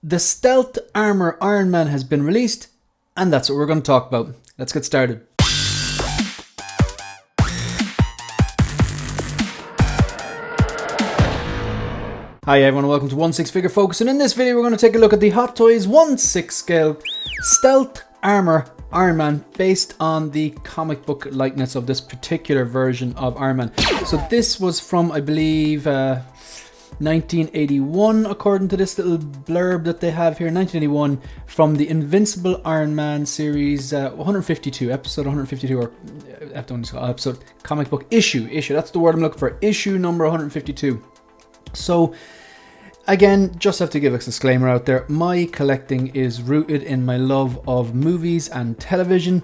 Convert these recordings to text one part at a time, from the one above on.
The Stealth Armor Iron Man has been released, and that's what we're going to talk about. Let's get started. Hi everyone, welcome to 1/6 Figure Focus, and in this video we're going to take a look at the Hot Toys 1/6 scale Stealth Armor Iron Man based on the comic book likeness of this particular version of Iron Man. So this was from, I believe, 1981, according to this little blurb that they have here. 1981, from the Invincible Iron Man series 152, episode 152, or episode, comic book issue, that's the word I'm looking for, issue number 152. So again, just have to give a disclaimer out there. My collecting is rooted in my love of movies and television.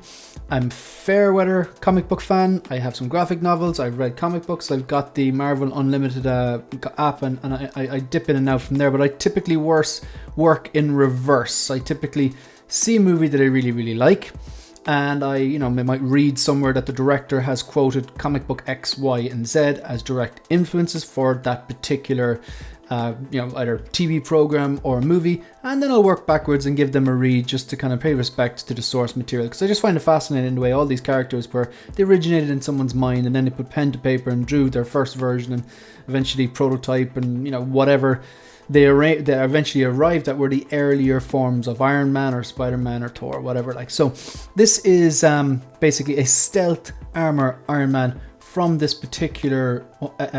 I'm a fair weather comic book fan. I have some graphic novels. I've read comic books. I've got the Marvel Unlimited app, and I dip in and out from there. But I typically work in reverse. I typically see a movie that I really, really like, and I might read somewhere that the director has quoted comic book X, Y, and Z as direct influences for that particular either TV program or a movie, and then I'll work backwards and give them a read just to kind of pay respect to the source material, because I just find it fascinating the way all these characters were, they originated in someone's mind and then they put pen to paper and drew their first version and eventually prototype and whatever they eventually arrived at were the earlier forms of Iron Man or Spider-Man or Thor or whatever. So this is basically a Stealth Armor Iron Man from this particular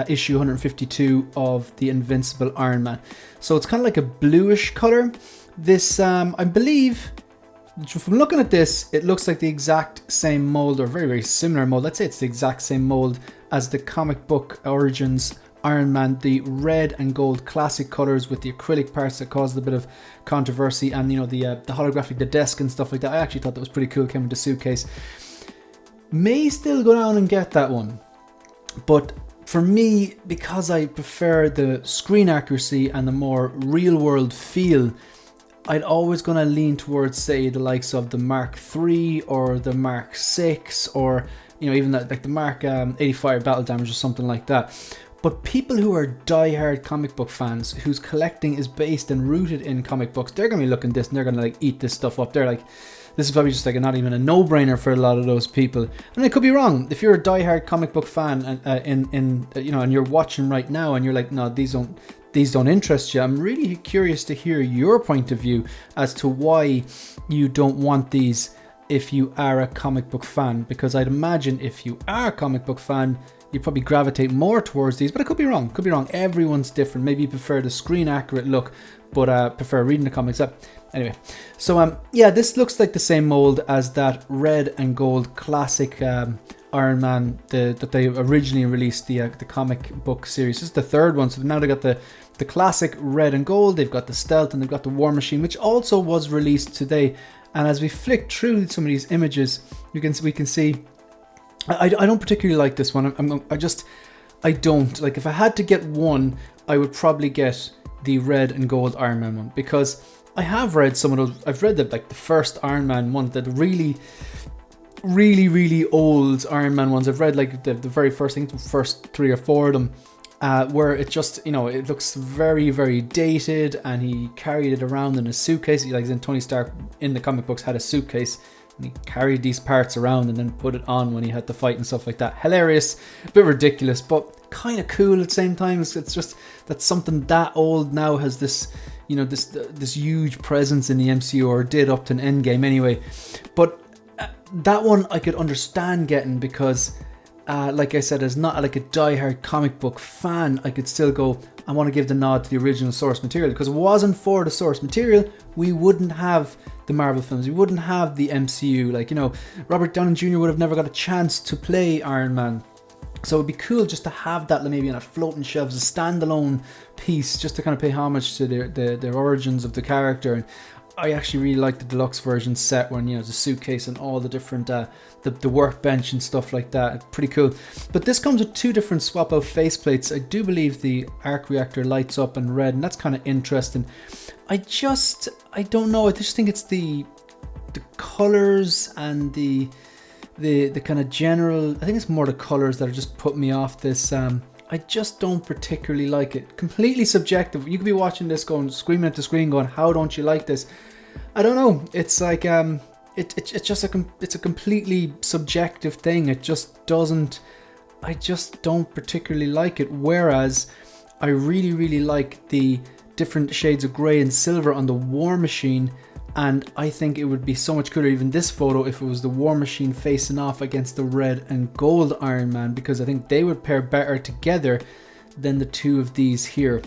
issue 152 of the Invincible Iron Man. So it's kind of like a bluish color. This, I believe, from looking at this, it looks like the exact same mold, or very, very similar mold. Let's say it's the exact same mold as the comic book Origins Iron Man, the red and gold classic colors with the acrylic parts that caused a bit of controversy, and the holographic, the desk and stuff like that. I actually thought that was pretty cool, came with the suitcase. May still go down and get that one, but for me, because I prefer the screen accuracy and the more real world feel, I'd always gonna lean towards, say, the likes of the Mark III or the Mark VI, or even like the Mark 85 Battle Damage or something like that. But people who are die-hard comic book fans, whose collecting is based and rooted in comic books, they're gonna be looking at this and they're gonna eat this stuff up. They're like, this is probably just not even a no-brainer for a lot of those people. And I could be wrong. If you're a die-hard comic book fan and you're watching right now and you're like, no, these don't interest you, I'm really curious to hear your point of view as to why you don't want these if you are a comic book fan. Because I'd imagine if you are a comic book fan, you probably gravitate more towards these, but I could be wrong. Everyone's different. Maybe you prefer the screen accurate look, but prefer reading the comics up. Anyway, so this looks like the same mold as that red and gold classic Iron Man that they originally released, the comic book series. This is the third one, so now they got the classic red and gold, they've got the Stealth, and they've got the War Machine, which also was released today. And as we flick through some of these images, we can see, I don't particularly like this one. I don't like. If I had to get one, I would probably get the red and gold Iron Man one, because I have read some of those. I've read the first Iron Man one, that really, really, really old Iron Man ones. I've read the very first, I think the first 3 or 4 of them, where it just, it looks very, very dated, and he carried it around in a suitcase. Tony Stark in the comic books had a suitcase, and he carried these parts around and then put it on when he had to fight and stuff like that. Hilarious, a bit ridiculous, but kind of cool at the same time. It's just that something that old now has this, this huge presence in the MCU, or did up to an Endgame anyway. But that one I could understand getting, because like I said, as not like a die-hard comic book fan, I could still go, I want to give the nod to the original source material, because if it wasn't for the source material, we wouldn't have the Marvel films, we wouldn't have the MCU. Robert Downey Jr. would have never got a chance to play Iron Man. So it'd be cool just to have that maybe on a floating shelf as a standalone piece, just to kind of pay homage to their origins of the character. And I actually really like the deluxe version set, when the suitcase and all the different the workbench and stuff like that. It's pretty cool. But this comes with 2 different swap out faceplates. I do believe the arc reactor lights up in red, and that's kind of interesting. I don't know. I just think it's the colors and the kind of general. I think it's more the colors that are just putting me off this. I just don't particularly like it. Completely subjective. You could be watching this going, screaming at the screen going, how don't you like this? I don't know. It's like, it's just it's a completely subjective thing. It just doesn't, I just don't particularly like it. Whereas I really, really like the different shades of grey and silver on the War Machine. And I think it would be so much cooler, even this photo, if it was the War Machine facing off against the red and gold Iron Man, because I think they would pair better together than the two of these here.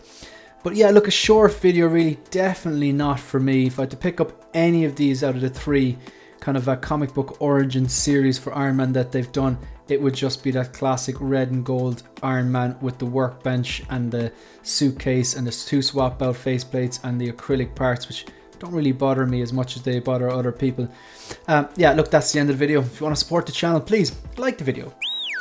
But yeah, look, a short video really definitely not for me. If I had to pick up any of these out of the three kind of a comic book origin series for Iron Man that they've done, it would just be that classic red and gold Iron Man with the workbench and the suitcase and the two swap out faceplates and the acrylic parts, which don't really bother me as much as they bother other people. Yeah, look, that's the end of the video. If you want to support the channel, please like the video,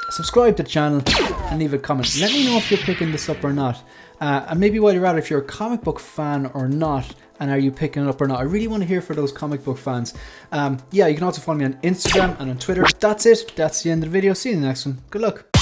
subscribe to the channel, and leave a comment. Let me know if you're picking this up or not, and maybe while you're at it, if you're a comic book fan or not, and are you picking it up or not. I really want to hear for those comic book fans. Yeah, you can also follow me on Instagram and on Twitter. That's it. That's the end of the video. See you in the next one. Good luck.